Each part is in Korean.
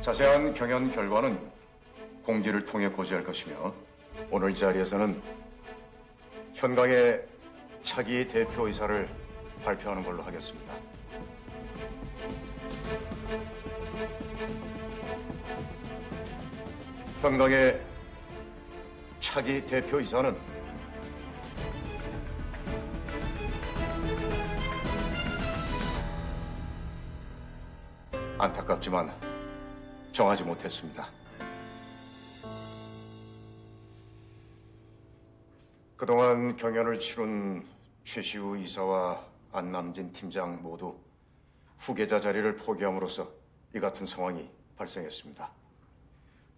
자세한 경연 결과는 공지를 통해 고지할 것이며 오늘 이 자리에서는 현강의 차기 대표이사를 발표하는 걸로 하겠습니다. 현강의 차기 대표이사는 안타깝지만 정하지 못했습니다. 그동안 경연을 치룬 최시우 이사와 안남진 팀장 모두 후계자 자리를 포기함으로써 이 같은 상황이 발생했습니다.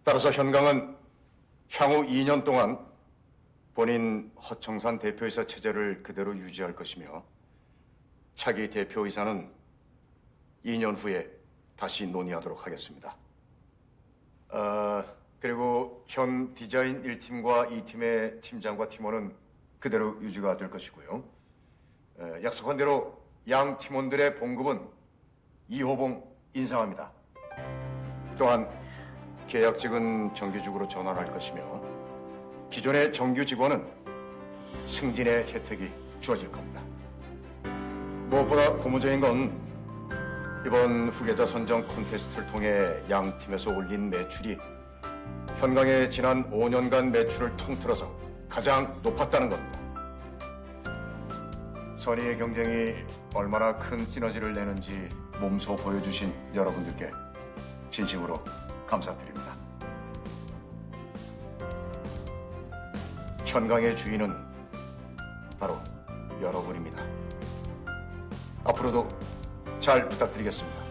따라서 현강은 향후 2년 동안 본인 허청산 대표이사 체제를 그대로 유지할 것이며 차기 대표이사는 2년 후에 다시 논의하도록 하겠습니다. 그리고 현 디자인 1팀과 2팀의 팀장과 팀원은 그대로 유지가 될 것이고요. 약속한 대로 양 팀원들의 봉급은 2호봉 인상합니다. 또한 계약직은 정규직으로 전환할 것이며 기존의 정규 직원은 승진의 혜택이 주어질 겁니다. 무엇보다 고무적인 건 이번 후계자 선정 콘테스트를 통해 양 팀에서 올린 매출이 현강의 지난 5년간 매출을 통틀어서 가장 높았다는 겁니다. 선의의 경쟁이 얼마나 큰 시너지를 내는지 몸소 보여주신 여러분들께 진심으로 감사드립니다. 현강의 주인은 바로 여러분입니다. 앞으로도 잘 부탁드리겠습니다.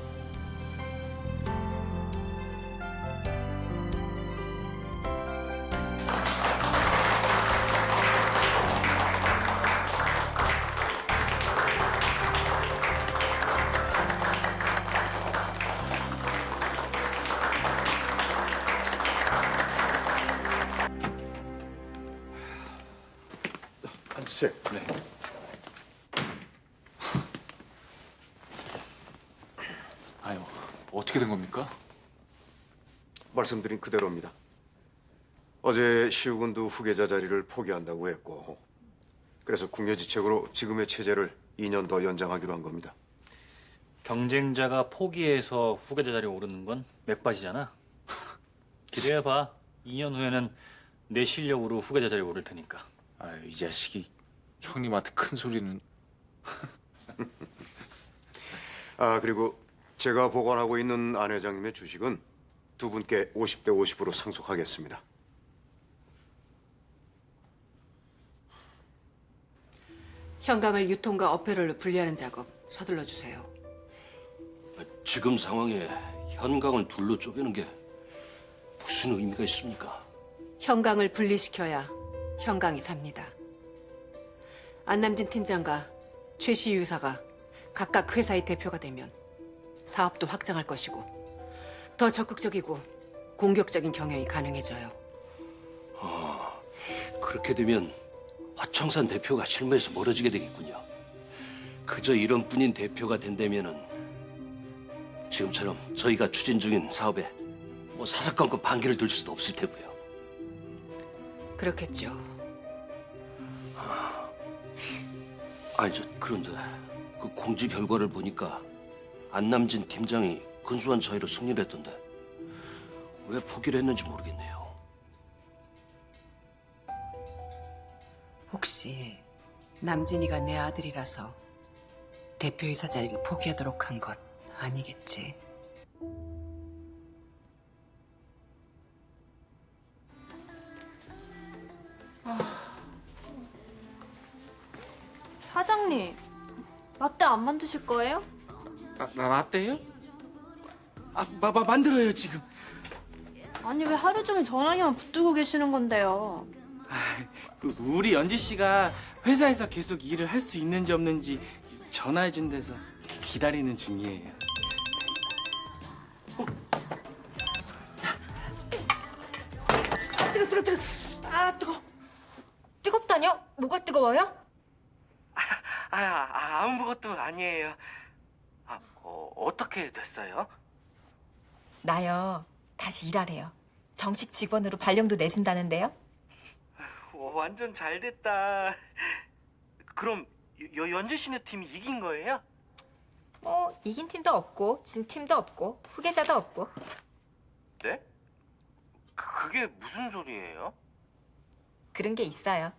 앉으세요. 네. 아유, 어떻게 된 겁니까? 말씀드린 그대로입니다. 어제 시우 군도 후계자 자리를 포기한다고 했고 그래서 궁여지책으로 지금의 체제를 2년 더 연장하기로 한 겁니다. 경쟁자가 포기해서 후계자 자리에 오르는 건 맥바지잖아. 기대해봐. 2년 후에는 내 실력으로 후계자 자리에 오를 테니까. 아유, 이 자식이 형님한테 큰 소리는. 그리고 제가 보관하고 있는 안 회장님의 주식은 두 분께 50대 50으로 상속하겠습니다. 현강을 유통과 어페럴로 분리하는 작업 서둘러 주세요. 지금 상황에 현강을 둘로 쪼개는 게 무슨 의미가 있습니까? 현강을 분리시켜야 현강이 삽니다. 안남진 팀장과 최시유 유사가 각각 회사의 대표가 되면 사업도 확장할 것이고 더 적극적이고 공격적인 경영이 가능해져요. 그렇게 되면 화청산 대표가 실무에서 멀어지게 되겠군요. 그저 이런뿐인 대표가 된다면은 지금처럼 저희가 추진 중인 사업에 뭐 사사건건 반기를 들 수도 없을 테고요. 그렇겠죠. 그런데 그 공지 결과를 보니까 안남진 팀장이 근소한 차이로 승리를 했던데 왜 포기를 했는지 모르겠네요. 혹시 남진이가 내 아들이라서 대표이사 자리를 포기하도록 한 것 아니겠지? 사장님, 라떼 안 만드실 거예요? 라떼요? 만들어요 지금. 아니 왜 하루 종일 전화기만 붙들고 계시는 건데요? 우리 연지 씨가 회사에서 계속 일을 할 수 있는지 없는지 전화해 준 데서 기다리는 중이에요. 뜨거. 아 뜨거. 뜨겁다뇨? 뭐가 뜨거워요? 아무것도 아니에요. 어떻게 됐어요? 나요. 다시 일하래요. 정식 직원으로 발령도 내준다는데요. 완전 잘 됐다. 그럼 연지 씨네 팀이 이긴 거예요? 뭐 이긴 팀도 없고 진 팀도 없고 후계자도 없고. 네? 그게 무슨 소리예요? 그런 게 있어요.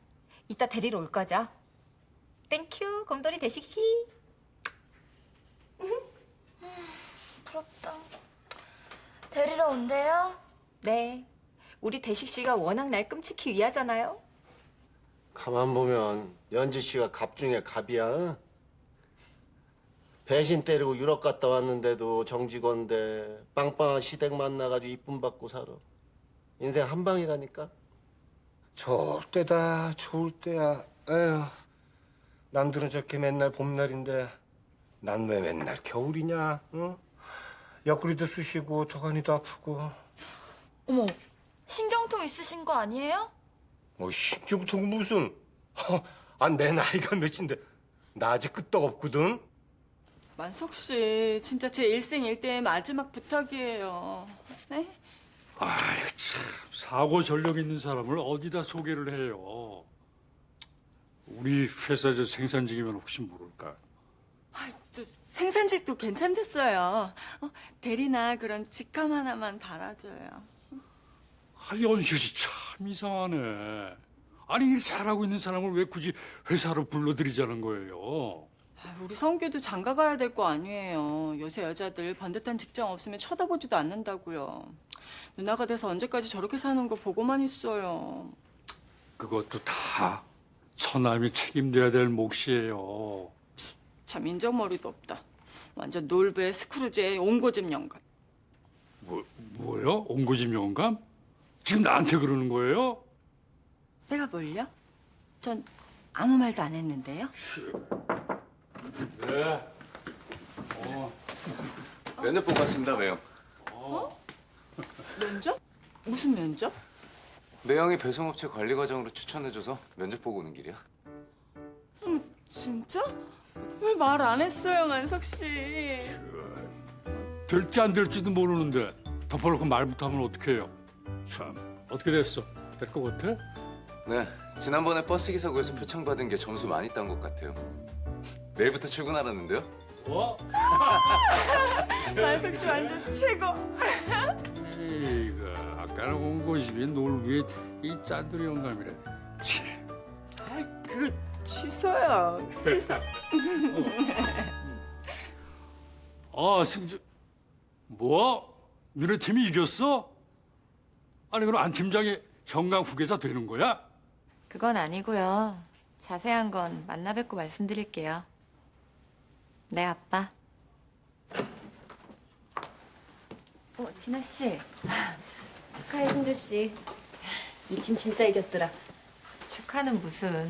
이따 데리러 올 거죠? 땡큐 곰돌이 대식 씨. 부럽다. 데리러 온대요? 네. 우리 대식 씨가 워낙 날 끔찍히 위하잖아요. 가만 보면 연지 씨가 갑 중에 갑이야. 응? 배신 때리고 유럽 갔다 왔는데도 정직원데 빵빵한 시댁 만나가지고 이쁨 받고 살아. 인생 한 방이라니까. 좋을 때다 좋을 때야. 에휴, 남들은 저렇게 맨날 봄날인데 난 왜 맨날 겨울이냐? 응? 옆구리도 쑤시고 도가니도 아프고. 어머, 신경통 있으신 거 아니에요? 신경통 무슨? 내 나이가 몇인데 나 아직 끄떡없거든. 만석 씨, 진짜 제 일생일대의 마지막 부탁이에요. 네? 아이고 참 사고 전력 있는 사람을 어디다 소개를 해요. 우리 회사 저 생산직이면 혹시 모를까. 저 생산직도 괜찮댔어요. 대리나 그런 직함 하나만 달아줘요. 연실 씨 참 이상하네. 아니 일 잘하고 있는 사람을 왜 굳이 회사로 불러들이자는 거예요? 우리 성규도 장가 가야 될 거 아니에요. 요새 여자들 번듯한 직장 없으면 쳐다보지도 않는다고요. 누나가 돼서 언제까지 저렇게 사는 거 보고만 있어요. 그것도 다 처남이 책임져야 될 몫이에요. 참 인정머리도 없다. 완전 놀부의 스크루지의 옹고집 영감. 뭐요? 옹고집 영감? 지금 나한테 그러는 거예요? 내가 뭘요? 전 아무 말도 안 했는데요. 네. 면접 보고 왔습니다, 매형. 면접? 무슨 면접? 매형이 배송업체 관리 과정으로 추천해줘서 면접 보고 오는 길이야. 진짜? 왜 말 안 했어요, 만석 씨? 될지 안 될지도 모르는데 덮어놓고 말부터 하면 어떡해요? 참 어떻게 됐어? 될 것 같아? 네, 지난번에 버스 기사 구에서 표창 받은 게 점수 많이 딴 것 같아요. 내일부터 출근하라는데요? 어? 만석 씨 완전 최고. 이거 아까는 옹고집이 놀부의 이 짠돌이 영감이래. 치. 그거 취소요. 취소. 승주 뭐? 너네 팀이 이겼어? 아니 그럼 안 팀장이 현강 후계자 되는 거야? 그건 아니고요. 자세한 건 만나 뵙고 말씀드릴게요. 네, 아빠. 진아 씨. 축하해, 승주 씨. 이 팀 진짜 이겼더라. 축하는 무슨.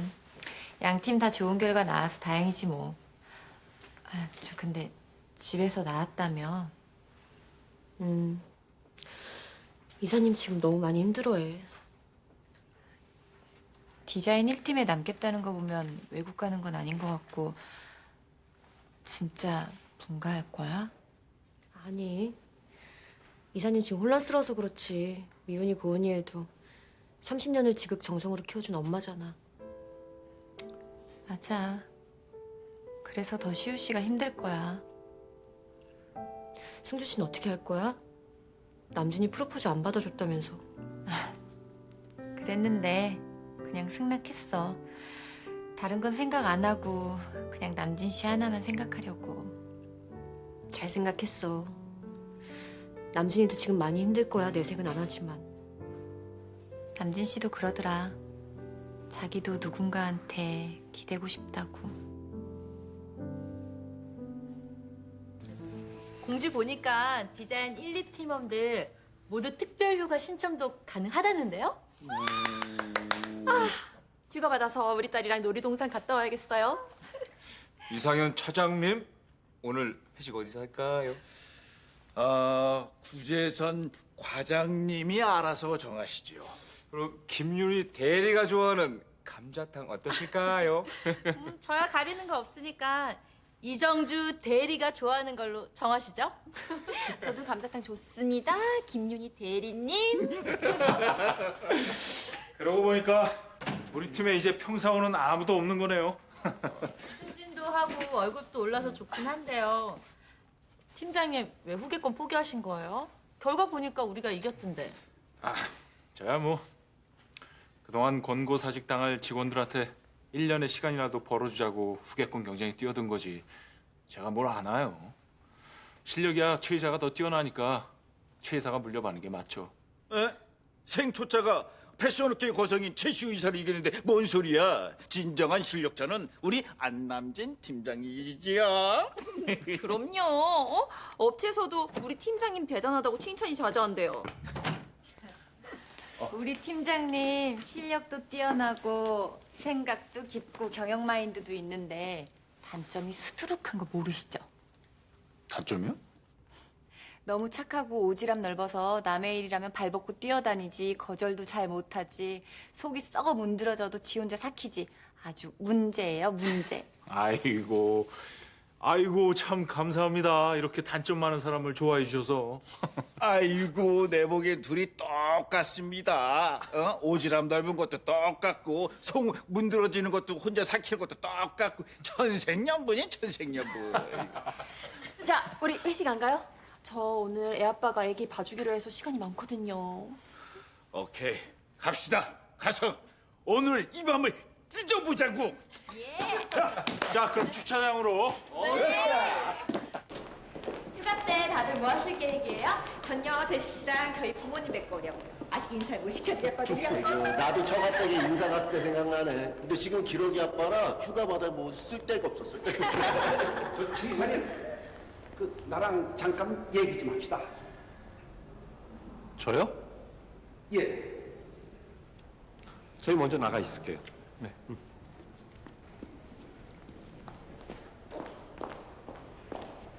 양 팀 다 좋은 결과 나와서 다행이지 뭐. 저 근데 집에서 나왔다며. 이사님 지금 너무 많이 힘들어해. 디자인 1팀에 남겠다는 거 보면 외국 가는 건 아닌 것 같고. 진짜 분가할 거야? 아니, 이사님 지금 혼란스러워서 그렇지. 미운이 고은이 해도 30년을 지극정성으로 키워준 엄마잖아. 맞아. 그래서 더 시우 씨가 힘들 거야. 승주 씨는 어떻게 할 거야? 남준이 프로포즈 안 받아줬다면서. 그랬는데 그냥 승낙했어. 다른 건 생각 안 하고 그냥 남진 씨 하나만 생각하려고. 잘 생각했어. 남준이도 지금 많이 힘들 거야. 내색은 안 하지만. 남진 씨도 그러더라. 자기도 누군가한테 기대고 싶다고. 공지 보니까 디자인 1, 2팀원들 모두 특별휴가 신청도 가능하다는데요? 휴가 받아서 우리 딸이랑 놀이동산 갔다 와야겠어요. 이상현 차장님, 오늘 회식 어디서 할까요? 구재선 과장님이 알아서 정하시죠. 그럼 김윤희 대리가 좋아하는 감자탕 어떠실까요? 저야 가리는 거 없으니까 이정주 대리가 좋아하는 걸로 정하시죠? 저도 감자탕 좋습니다. 김윤희 대리님. 그러고 보니까 우리 팀에 이제 평사원은 아무도 없는 거네요. 승진도 하고 월급도 올라서 좋긴 한데요. 팀장님 왜 후계권 포기하신 거예요? 결과 보니까 우리가 이겼던데. 저야 뭐 그동안 권고사직 당할 직원들한테 1년의 시간이라도 벌어주자고 후계권 경쟁에 뛰어든 거지. 제가 뭘 아나요? 실력이야 최 이사가 더 뛰어나니까 최 이사가 물려받는 게 맞죠. 에? 생초짜가 패션업계 거성인 최시우 이사를 이겼는데 뭔 소리야? 진정한 실력자는 우리 안남진 팀장이지요. 그럼요. 업체에서도 우리 팀장님 대단하다고 칭찬이 자자한데요. 우리 팀장님 실력도 뛰어나고 생각도 깊고 경영 마인드도 있는데 단점이 수두룩한 거 모르시죠? 단점이요? 너무 착하고 오지랖 넓어서 남의 일이라면 발벗고 뛰어다니지 거절도 잘 못하지 속이 썩어 문드러져도 지 혼자 삭히지 아주 문제예요 문제. 아이고 참 감사합니다. 이렇게 단점 많은 사람을 좋아해 주셔서. 아이고 내 보기엔 둘이 똑같습니다. 오지랖 넓은 것도 똑같고 속 문드러지는 것도 혼자 삭히는 것도 똑같고 천생연분이 천생연분. 자, 우리 회식 안 가요? 저 오늘 애아빠가 애기 봐주기로 해서 시간이 많거든요. 오케이 갑시다. 가서 오늘 이 밤을 찢어보자고. 자 그럼 주차장으로. 휴가 때 다들 뭐 하실 계획이에요? 전요 대식시장 저희 부모님 뵙고 오려고요. 아직 인사 못 시켜드렸거든요. 나도 처갓댁에 인사 갔을 때 생각나네. 근데 지금 기록이 아빠라 휴가 받아 뭐 쓸데가 없었어. 저 최 이사님, 나랑 잠깐 얘기 좀 합시다. 저요? 예. 저희 먼저 나가 있을게요. 네.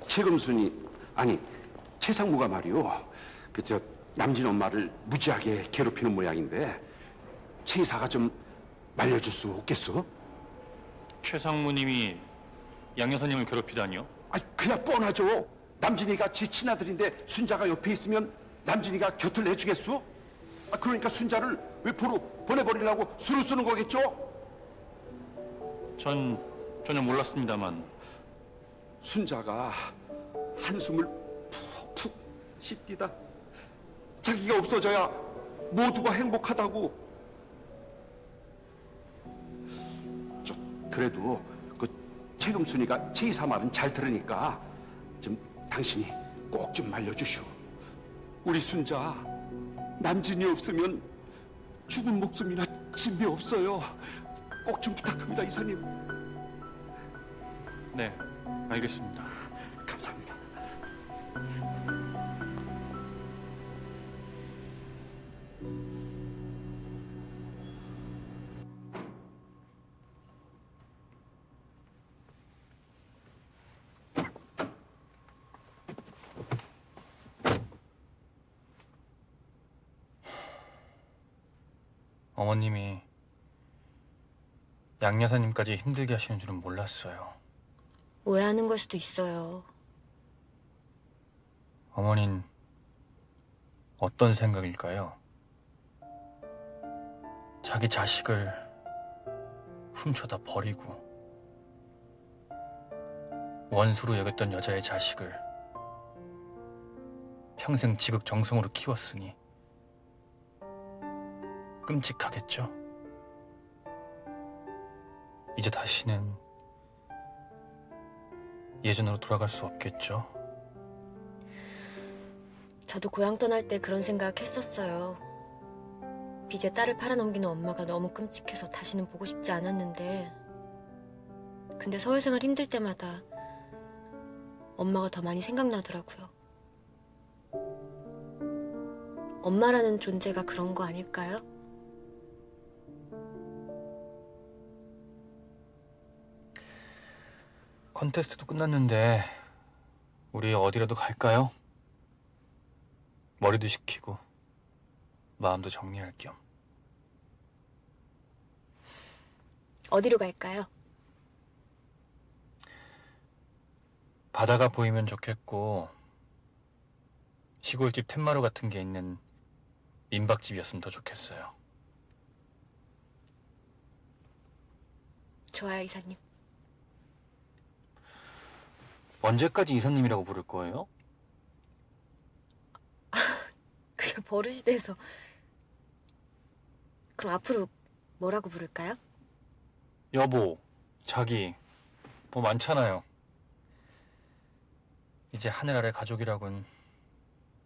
최금순이 아니 최상무가 말이요. 남진 엄마를 무지하게 괴롭히는 모양인데 최 이사가 좀 말려줄 수 없겠어? 최상무님이 양 여사님을 괴롭히다니요? 그야 뻔하죠. 남진이가 지 친아들인데 순자가 옆에 있으면 남진이가 곁을 내주겠소? 그러니까 순자를 외포로 보내버리려고 수를 쓰는 거겠죠? 전 전혀 몰랐습니다만 순자가 한숨을 푹푹 쉽디다. 자기가 없어져야 모두가 행복하다고. 그래도 최금순이가 최 이사 말은 잘 들으니까 좀 당신이 꼭 좀 말려주시오. 우리 순자 남진이 없으면 죽은 목숨이나 진배 없어요. 꼭 좀 부탁합니다, 이사님. 네, 알겠습니다. 감사합니다. 어머님이 양 여사님까지 힘들게 하시는 줄은 몰랐어요. 오해하는 걸 수도 있어요. 어머닌 어떤 생각일까요? 자기 자식을 훔쳐다 버리고 원수로 여겼던 여자의 자식을 평생 지극정성으로 키웠으니 끔찍하겠죠? 이제 다시는 예전으로 돌아갈 수 없겠죠? 저도 고향 떠날 때 그런 생각 했었어요. 빚에 딸을 팔아넘기는 엄마가 너무 끔찍해서 다시는 보고 싶지 않았는데 근데 서울 생활 힘들 때마다 엄마가 더 많이 생각나더라고요. 엄마라는 존재가 그런 거 아닐까요? 컨테스트도 끝났는데 우리 어디라도 갈까요? 머리도 식히고 마음도 정리할 겸. 어디로 갈까요? 바다가 보이면 좋겠고 시골집 텐마루 같은 게 있는 민박집이었으면 더 좋겠어요. 좋아요, 이사님. 언제까지 이사님이라고 부를 거예요? 그게 버릇이 돼서. 그럼 앞으로 뭐라고 부를까요? 여보, 자기, 뭐 많잖아요. 이제 하늘 아래 가족이라곤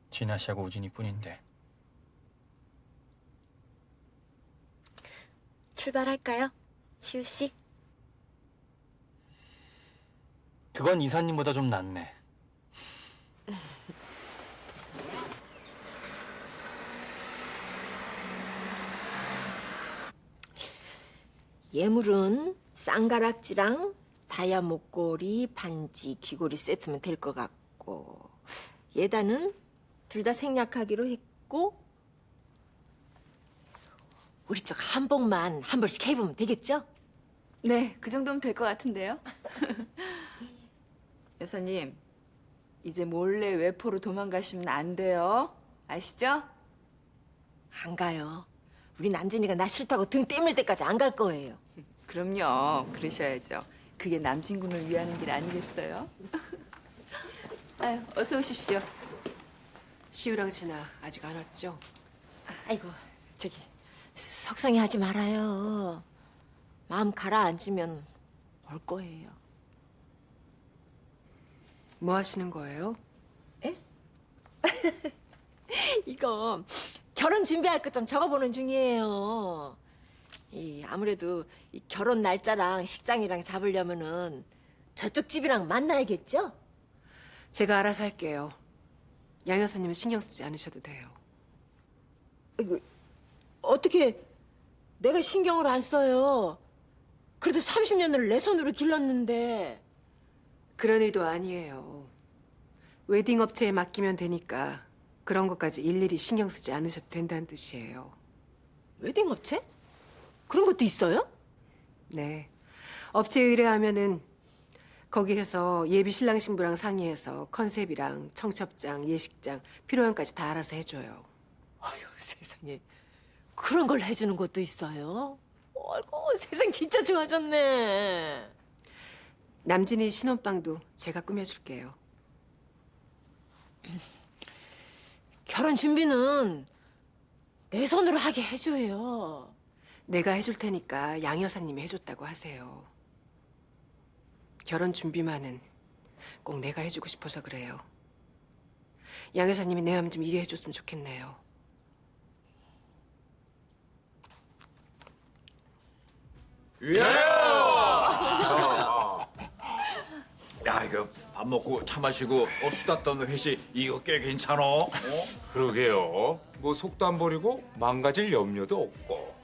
진아 씨하고 우진이 뿐인데. 출발할까요? 시우 씨? 그건 이사님보다 좀 낫네. 예물은 쌍가락지랑 다이아 목걸이, 반지, 귀걸이 세트면 될 것 같고 예단은 둘 다 생략하기로 했고 우리 쪽 한복만 한 벌씩 해보면 되겠죠? 네, 그 정도면 될 것 같은데요. 여사님, 이제 몰래 외포로 도망가시면 안 돼요. 아시죠? 안 가요. 우리 남진이가 나 싫다고 등 떼밀 때까지 안 갈 거예요. 그럼요, 그러셔야죠. 그게 남친군을 위하는 길 아니겠어요? 아유, 어서 오십시오. 시우랑 진아 아직 안 왔죠? 아이고, 저기 속상해하지 말아요. 마음 가라앉으면 올 거예요. 뭐 하시는 거예요? 이거 결혼 준비할 것 좀 적어보는 중이에요. 아무래도 이 결혼 날짜랑 식장이랑 잡으려면은 저쪽 집이랑 만나야겠죠? 제가 알아서 할게요. 양 여사님은 신경 쓰지 않으셔도 돼요. 이거 어떻게 내가 신경을 안 써요? 그래도 30년을 내 손으로 길렀는데. 그런 의도 아니에요. 웨딩 업체에 맡기면 되니까 그런 것까지 일일이 신경 쓰지 않으셔도 된다는 뜻이에요. 웨딩 업체? 그런 것도 있어요? 네. 업체에 의뢰하면은 거기에서 예비 신랑 신부랑 상의해서 컨셉이랑 청첩장, 예식장, 피로연까지 다 알아서 해줘요. 아유, 세상에. 그런 걸 해주는 것도 있어요? 아이고, 세상 진짜 좋아졌네. 남진이 신혼방도 제가 꾸며줄게요. 결혼 준비는 내 손으로 하게 해줘요. 내가 해줄 테니까 양 여사님이 해줬다고 하세요. 결혼 준비만은 꼭 내가 해주고 싶어서 그래요. 양 여사님이 내 마음 좀 이해해줬으면 좋겠네요. 야, 이거 밥 먹고 차 마시고 수다 떠는 회식 이거 꽤 괜찮아. 그러게요. 뭐 속도 안 버리고 망가질 염려도 없고.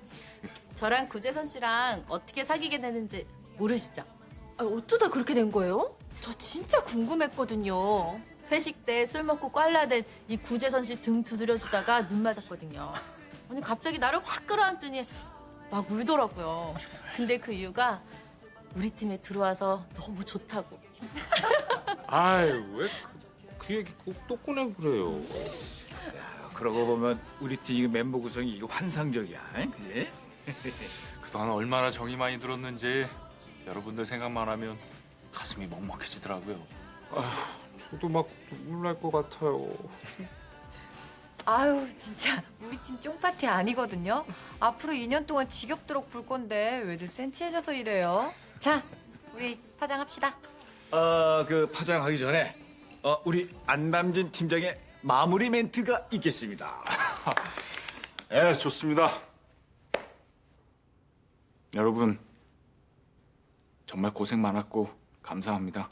저랑 구재선 씨랑 어떻게 사귀게 되는지 모르시죠? 어쩌다 그렇게 된 거예요? 저 진짜 궁금했거든요. 회식 때 술 먹고 꽐라된 이 구재선 씨 등 두드려주다가 눈 맞았거든요. 아니 갑자기 나를 확 끌어안더니 막 울더라고요. 근데 그 이유가 우리 팀에 들어와서 너무 좋다고. 아유, 왜 그 얘기 꼭 또 꺼내고 그래요. 그러고 보면 우리 팀 이거 멤버 구성이 이거 환상적이야, 그지? 그동안 얼마나 정이 많이 들었는지 여러분들 생각만 하면 가슴이 먹먹해지더라고요. 아휴, 저도 막 눈물 날 것 같아요. 아유, 진짜 우리 팀 쫑파티 아니거든요. 앞으로 2년 동안 지겹도록 볼 건데 왜들 센치해져서 이래요? 자, 우리 파장합시다. 그 파장하기 전에 우리 안남진 팀장의 마무리 멘트가 있겠습니다. 네, 좋습니다. 여러분 정말 고생 많았고 감사합니다.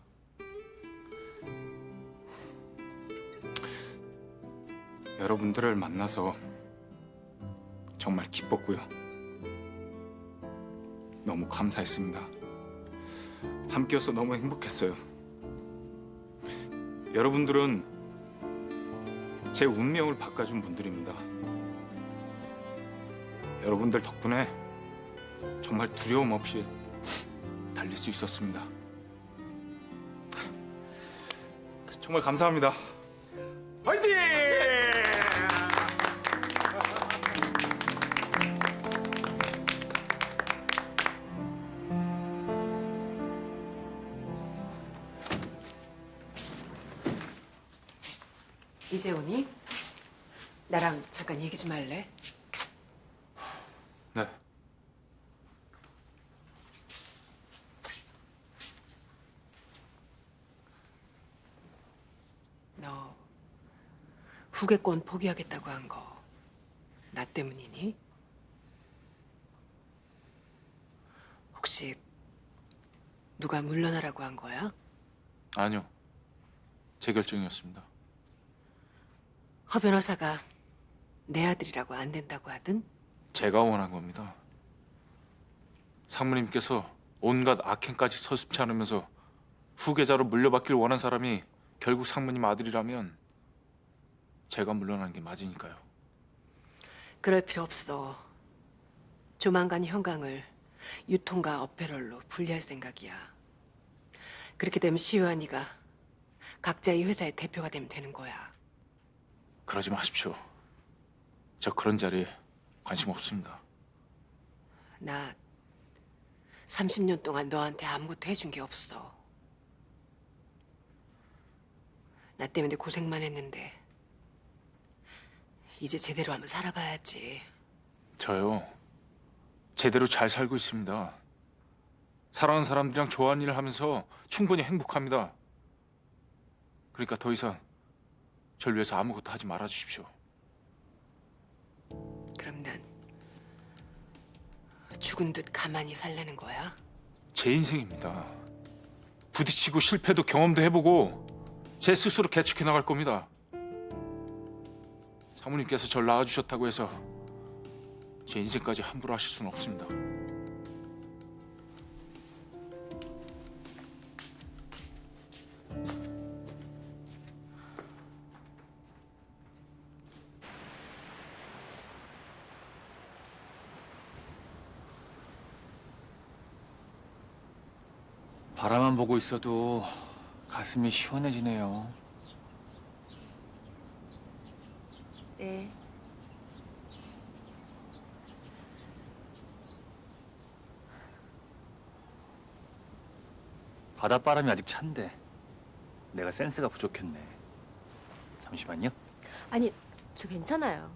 여러분들을 만나서 정말 기뻤고요. 너무 감사했습니다. 함께여서 너무 행복했어요. 여러분들은 제 운명을 바꿔준 분들입니다. 여러분들 덕분에 정말 두려움 없이 달릴 수 있었습니다. 정말 감사합니다. 화이팅! 이제 오니? 나랑 잠깐 얘기 좀 할래? 네. 너 후계권 포기하겠다고 한 거 나 때문이니? 혹시 누가 물러나라고 한 거야? 아니요. 제 결정이었습니다. 허 변호사가 내 아들이라고 안 된다고 하든? 제가 원한 겁니다. 상무님께서 온갖 악행까지 서슴지 않으면서 후계자로 물려받길 원한 사람이 결국 상무님 아들이라면 제가 물러나는 게 맞으니까요. 그럴 필요 없어. 조만간 현강을 유통과 어페럴로 분리할 생각이야. 그렇게 되면 시우한이가 각자의 회사의 대표가 되면 되는 거야. 그러지 마십시오. 저 그런 자리에 관심 없습니다. 나 30년 동안 너한테 아무것도 해준 게 없어. 나 때문에 고생만 했는데 이제 제대로 한번 살아봐야지. 저요. 제대로 잘 살고 있습니다. 사랑하는 사람들이랑 좋아하는 일을 하면서 충분히 행복합니다. 그러니까 더 이상 절 위해서 아무것도 하지 말아 주십시오. 그럼 난 죽은 듯 가만히 살라는 거야? 제 인생입니다. 부딪히고 실패도 경험도 해보고 제 스스로 개척해 나갈 겁니다. 사모님께서 절 낳아주셨다고 해서 제 인생까지 함부로 하실 수는 없습니다. 바라만 보고 있어도 가슴이 시원해지네요. 네. 바닷바람이 아직 찬데 내가 센스가 부족했네. 잠시만요. 아니, 저 괜찮아요.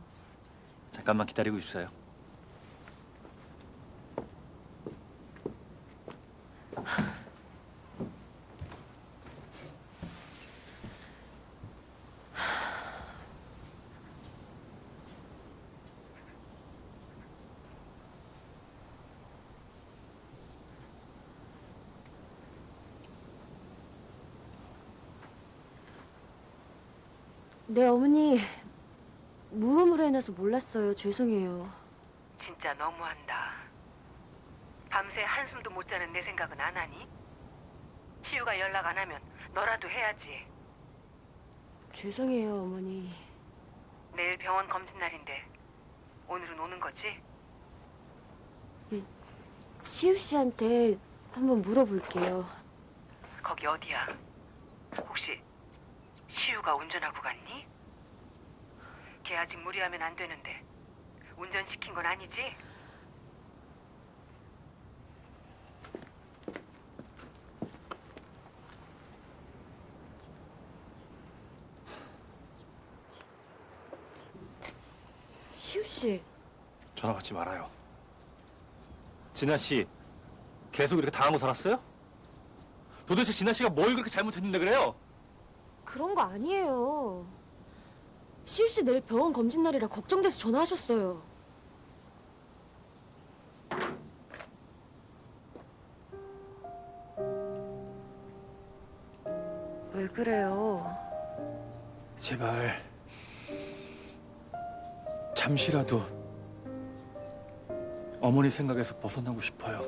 잠깐만 기다리고 있어요. 네, 어머니. 무음으로 해놔서 몰랐어요. 죄송해요. 진짜 너무한다. 밤새 한숨도 못 자는 내 생각은 안 하니? 시우가 연락 안 하면 너라도 해야지. 죄송해요, 어머니. 내일 병원 검진 날인데 오늘은 오는 거지? 시우 씨한테 한번 물어볼게요. 거기 어디야? 혹시 시우가 운전하고 갔니? 걔 아직 무리하면 안 되는데 운전시킨 건 아니지? 시우 씨. 전화 받지 말아요. 진아 씨 계속 이렇게 당하고 살았어요? 도대체 진아 씨가 뭘 그렇게 잘못했는데 그래요? 그런 거 아니에요. 시우 씨 내일 병원 검진 날이라 걱정돼서 전화하셨어요. 왜 그래요? 제발 잠시라도 어머니 생각에서 벗어나고 싶어요.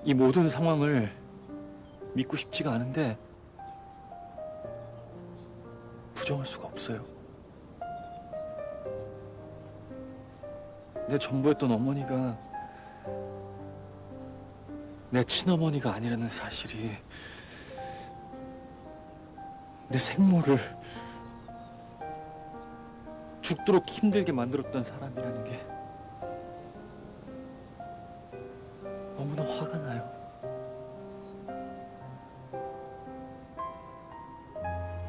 이 모든 상황을 믿고 싶지가 않은데 부정할 수가 없어요. 내 전부였던 어머니가 내 친어머니가 아니라는 사실이 내 생모를 죽도록 힘들게 만들었던 사람이라는 게 너무나 화가 나요.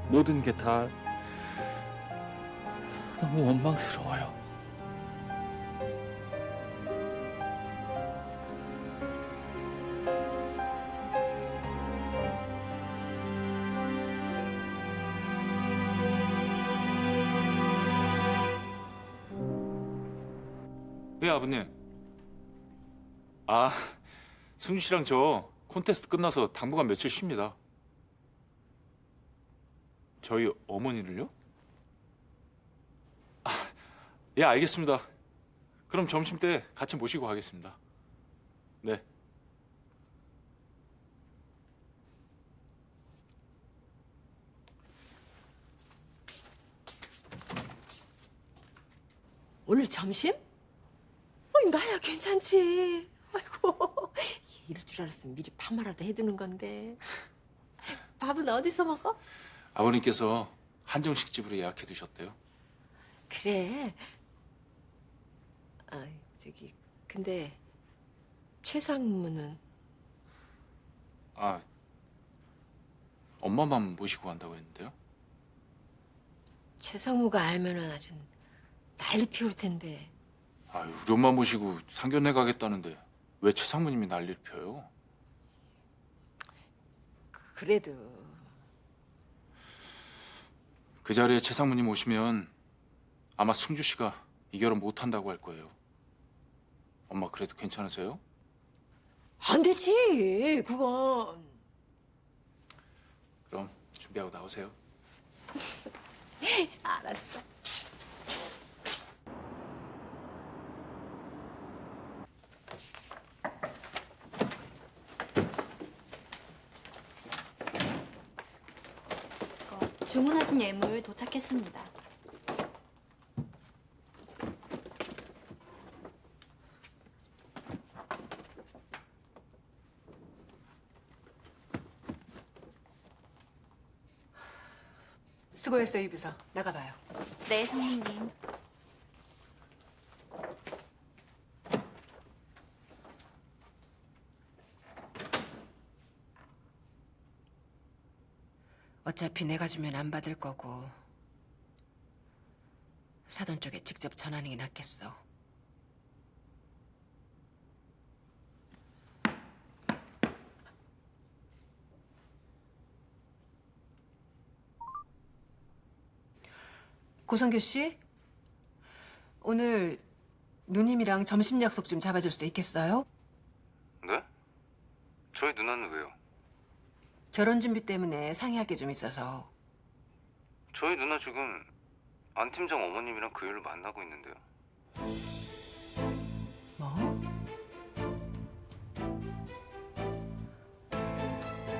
모든 게 다 너무 원망스러워요. 예, 아버님. 아, 승주 씨랑 저 콘테스트 끝나서 당분간 며칠 쉽니다. 저희 어머니를요? 아, 예, 알겠습니다. 그럼 점심 때 같이 모시고 가겠습니다. 네. 오늘 점심? 나야 괜찮지. 아이고, 이럴 줄 알았으면 미리 파마라도 해두는 건데. 밥은 어디서 먹어? 아버님께서 한정식 집으로 예약해 두셨대요. 그래. 근데 최상무는 아, 엄마만 모시고 간다고 했는데요. 최상무가 알면은 아주 난리 피울 텐데. 아, 우리 엄마 모시고 상견례 가겠다는데 왜 최상무님이 난리를 펴요? 그래도 그 자리에 최상무님 오시면 아마 승주 씨가 이 결혼 못 한다고 할 거예요. 엄마 그래도 괜찮으세요? 안 되지. 그건. 그럼 준비하고 나오세요. 알았어. 주문하신 예물 도착했습니다. 수고했어요, 이부서. 나가봐요. 네, 선생님. 어차피 내가 주면 안 받을 거고 사돈 쪽에 직접 전하는 게 낫겠어. 고성규 씨, 오늘 누님이랑 점심 약속 좀 잡아줄 수 있겠어요? 네? 저희 누나는 왜요? 결혼 준비 때문에 상의할 게 좀 있어서. 저희 누나 지금 안 팀장 어머님이랑 그 일을 만나고 있는데요. 뭐?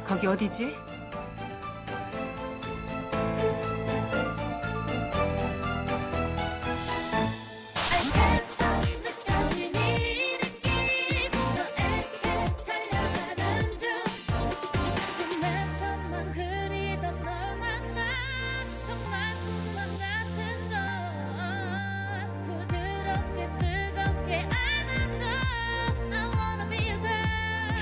거기 어디지?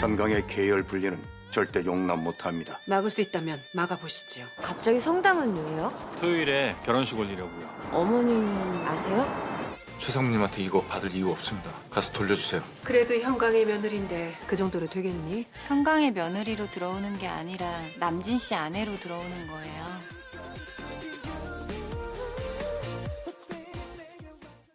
현강의 계열 분리는 절대 용납 못합니다. 막을 수 있다면 막아보시죠. 갑자기 성당은 왜요? 토요일에 결혼식 올리려고요. 어머님 아세요? 최상무님한테 이거 받을 이유 없습니다. 가서 돌려주세요. 그래도 현강의 며느리인데 그 정도로 되겠니? 현강의 며느리로 들어오는 게 아니라 남진 씨 아내로 들어오는 거예요.